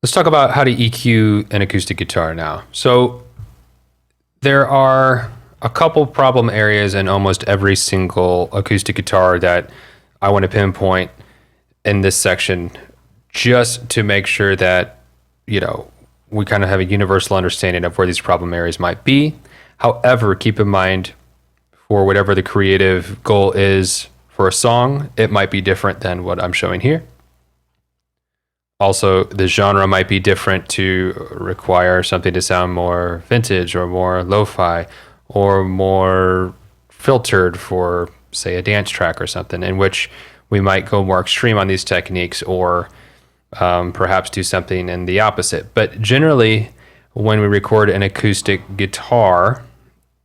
Let's talk about how to EQ an acoustic guitar now. So there are a couple problem areas in almost every single acoustic guitar that I want to pinpoint in this section just to make sure that, we kind of have a universal understanding of where these problem areas might be. However, keep in mind for whatever the creative goal is for a song, it might be different than what I'm showing here. Also, the genre might be different to require something to sound more vintage or more lo-fi or more filtered for, say, a dance track or something, in which we might go more extreme on these techniques or perhaps do something in the opposite. But generally, when we record an acoustic guitar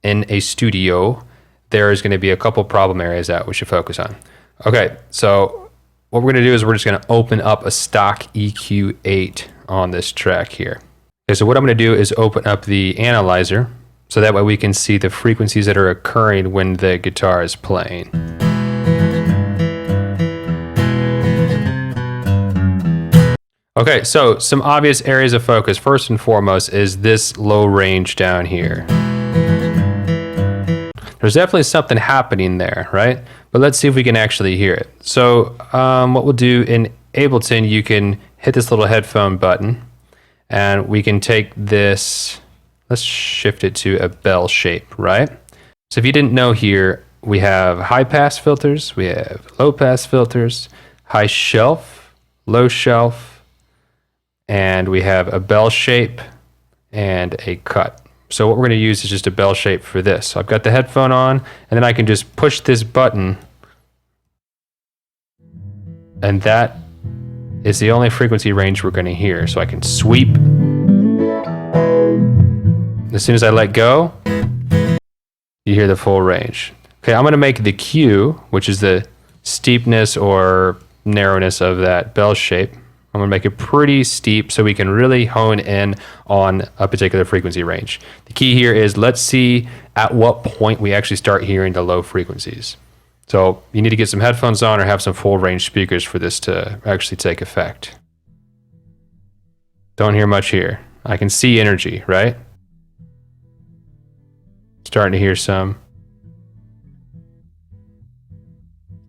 in a studio, there is going to be a couple problem areas that we should focus on. Okay, so what we're going to do is we're just going to open up a stock EQ8 on this track here. Okay, so what I'm going to do is open up the analyzer so that way we can see the frequencies that are occurring when the guitar is playing. Okay, so some obvious areas of focus, first and foremost, is this low range down here. There's definitely something happening there, right? But let's see if we can actually hear it. So what we'll do in Ableton, you can hit this little headphone button and we can take this, let's shift it to a bell shape, right? So if you didn't know here, we have high pass filters, we have low pass filters, high shelf, low shelf, and we have a bell shape and a cut. So what we're going to use is just a bell shape for this. So I've got the headphone on, and then I can just push this button, and that is the only frequency range we're going to hear. So I can sweep. As soon as I let go, you hear the full range. Okay, I'm going to make the Q, which is the steepness or narrowness of that bell shape. I'm going to make it pretty steep so we can really hone in on a particular frequency range. The key here is let's see at what point we actually start hearing the low frequencies. So you need to get some headphones on or have some full range speakers for this to actually take effect. Don't hear much here. I can see energy, right? Starting to hear some.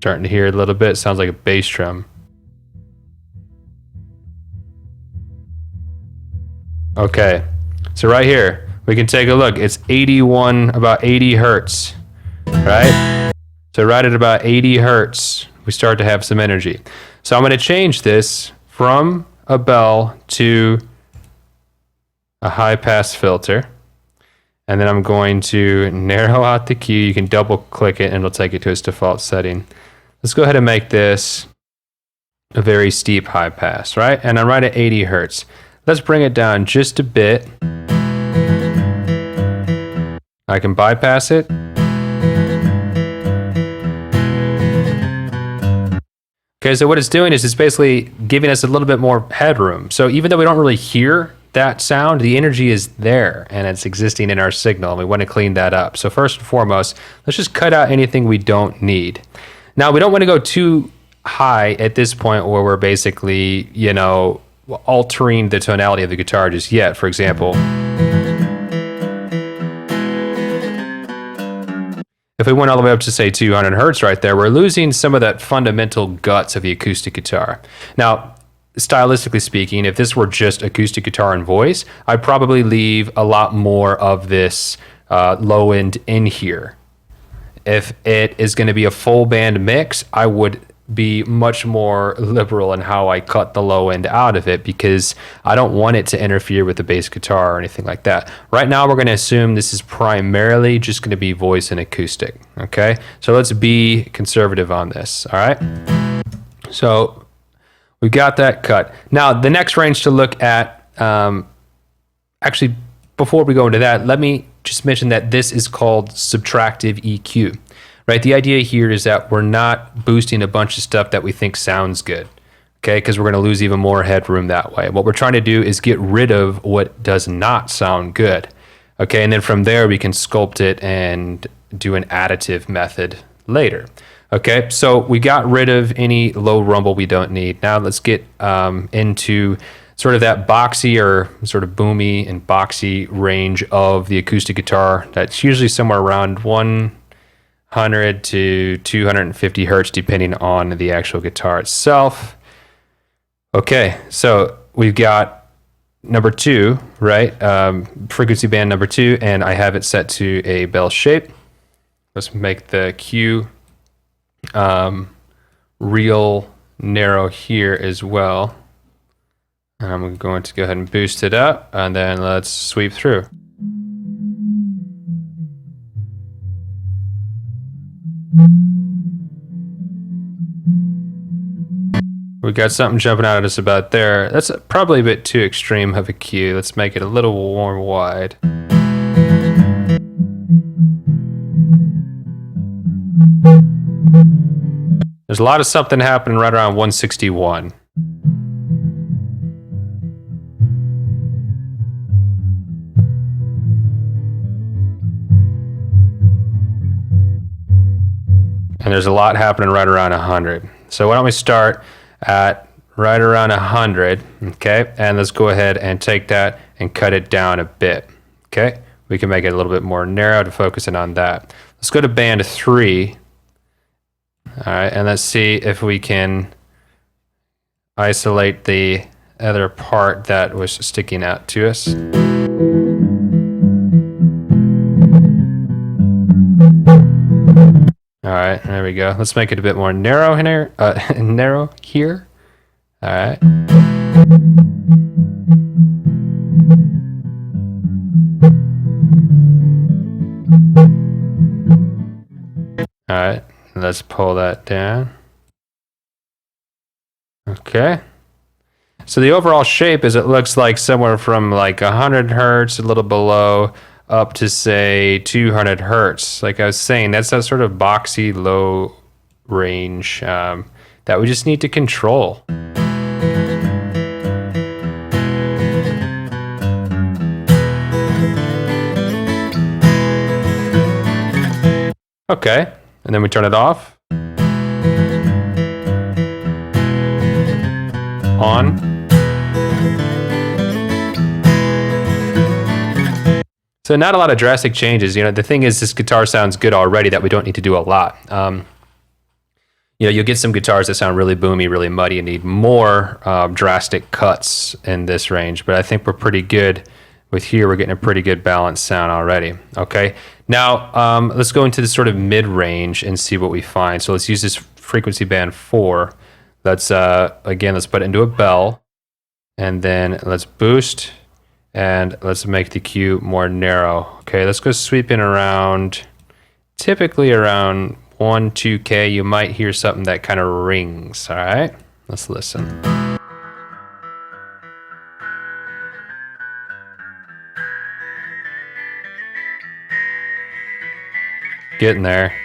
Starting to hear a little bit. Sounds like a bass drum. Okay, so right here, we can take a look. It's 81, about 80 hertz, right? So right at about 80 hertz, we start to have some energy. So I'm going to change this from a bell to a high pass filter. And then I'm going to narrow out the Q. You can double click it and it'll take it to its default setting. Let's go ahead and make this a very steep high pass, right? And I'm right at 80 hertz. Let's bring it down just a bit. I can bypass it. Okay, so what it's doing is it's basically giving us a little bit more headroom. So even though we don't really hear that sound, the energy is there and it's existing in our signal, and we want to clean that up. So first and foremost, let's just cut out anything we don't need. Now, we don't want to go too high at this point where we're basically, altering the tonality of the guitar just yet. For example, if we went all the way up to say 200 hertz right there, we're losing some of that fundamental guts of the acoustic guitar. Now, stylistically speaking, if this were just acoustic guitar and voice, I'd probably leave a lot more of this low end in here. If it is going to be a full band mix, I would be much more liberal in how I cut the low end out of it because I don't want it to interfere with the bass guitar or anything like that. Right now, we're going to assume this is primarily just going to be voice and acoustic. Okay, so let's be conservative on this. All right, so we got that cut. Now, the next range to look at, actually, before we go into that, let me just mention that this is called subtractive EQ. Right, the idea here is that we're not boosting a bunch of stuff that we think sounds good, okay? Because we're going to lose even more headroom that way. What we're trying to do is get rid of what does not sound good, okay? And then from there, we can sculpt it and do an additive method later, okay? So we got rid of any low rumble we don't need. Now let's get into sort of that boxy or sort of boomy and boxy range of the acoustic guitar. That's usually somewhere around 100 to 250 hertz, depending on the actual guitar itself. Okay, so we've got number 2, right? Frequency band number 2, and I have it set to a bell shape. Let's make the Q real narrow here as well. I'm going to go ahead and boost it up, and then let's sweep through. We got something jumping out at us about there. That's probably a bit too extreme of a Q. Let's make it a little more wide. There's a lot of something happening right around 161. And there's a lot happening right around 100. So why don't we start at right around 100, okay? And let's go ahead and take that and cut it down a bit, okay? We can make it a little bit more narrow to focus in on that. Let's go to band 3. All right, and let's see if we can isolate the other part that was sticking out to us. All right, there we go. Let's make it a bit more narrow here. Narrow here. All right. All right, let's pull that down. Okay. So the overall shape is, it looks like somewhere from like 100 hertz, a little below, up to say 200 hertz. Like I was saying, that's that sort of boxy low range that we just need to control. Okay, and then we turn it off. On. So not a lot of drastic changes. You know, the thing is, this guitar sounds good already that we don't need to do a lot. You know, you'll get some guitars that sound really boomy, really muddy, and need more drastic cuts in this range. But I think we're pretty good with here. We're getting a pretty good balanced sound already. Okay, now let's go into this sort of mid-range and see what we find. So let's use this frequency band 4. Let's, again, let's put it into a bell. And then let's boost. And let's make the Q more narrow. Okay, let's go sweeping around, typically around 1-2K. You might hear something that kind of rings, all right? Let's listen. Getting there.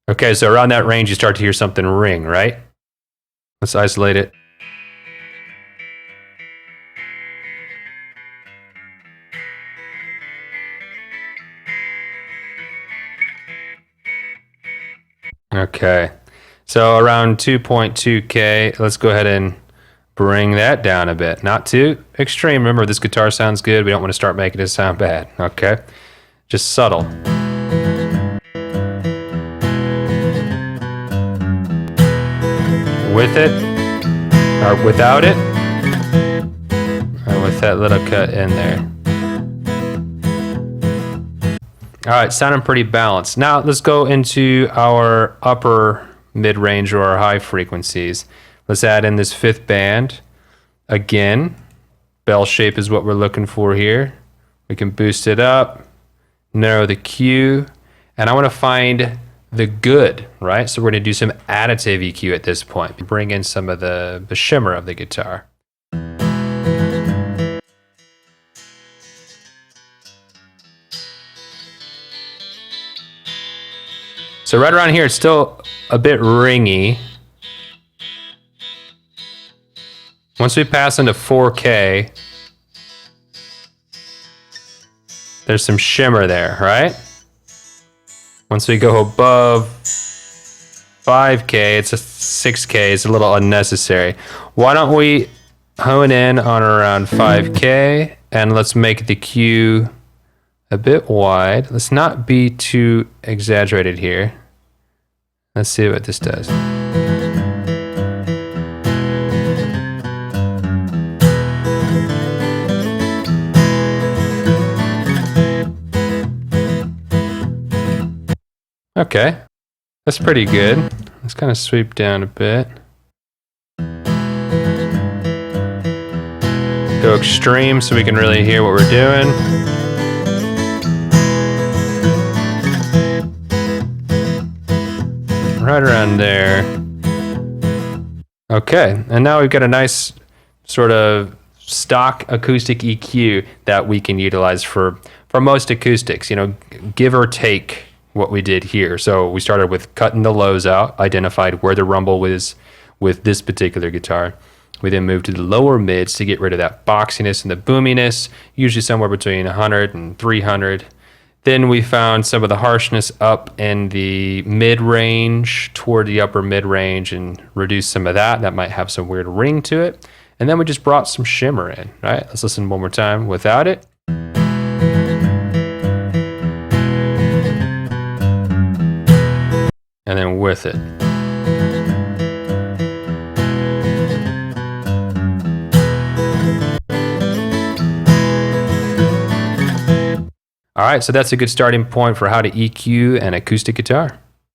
Okay, so around that range, you start to hear something ring, right? Let's isolate it. Okay, so around 2.2K, let's go ahead and bring that down a bit. Not too extreme. Remember, this guitar sounds good. We don't want to start making it sound bad, okay? Just subtle. With it, or without it, or with that little cut in there. All right, sounding pretty balanced. Now let's go into our upper mid-range or our high frequencies. Let's add in this 5th band. Again, bell shape is what we're looking for here. We can boost it up, narrow the Q, and I want to find the good, right? So we're going to do some additive EQ at this point. Bring in some of the shimmer of the guitar. So right around here, it's still a bit ringy. Once we pass into 4K, there's some shimmer there, right? Once we go above 5K, it's a 6K, it's a little unnecessary. Why don't we hone in on around 5K and let's make the Q a bit wide. Let's not be too exaggerated here. Let's see what this does. Okay, that's pretty good. Let's kind of sweep down a bit. Go extreme so we can really hear what we're doing. Right around there. Okay, and now we've got a nice sort of stock acoustic EQ that we can utilize for most acoustics, you know, give or take what we did here. So we started with cutting the lows out, identified where the rumble was with this particular guitar. We then moved to the lower mids to get rid of that boxiness and the boominess, usually somewhere between 100 and 300. Then we found some of the harshness up in the mid-range toward the upper mid-range and reduced some of that. That might have some weird ring to it. And then we just brought some shimmer in, right? Let's listen one more time without it. And then with it. All right, so that's a good starting point for how to EQ an acoustic guitar.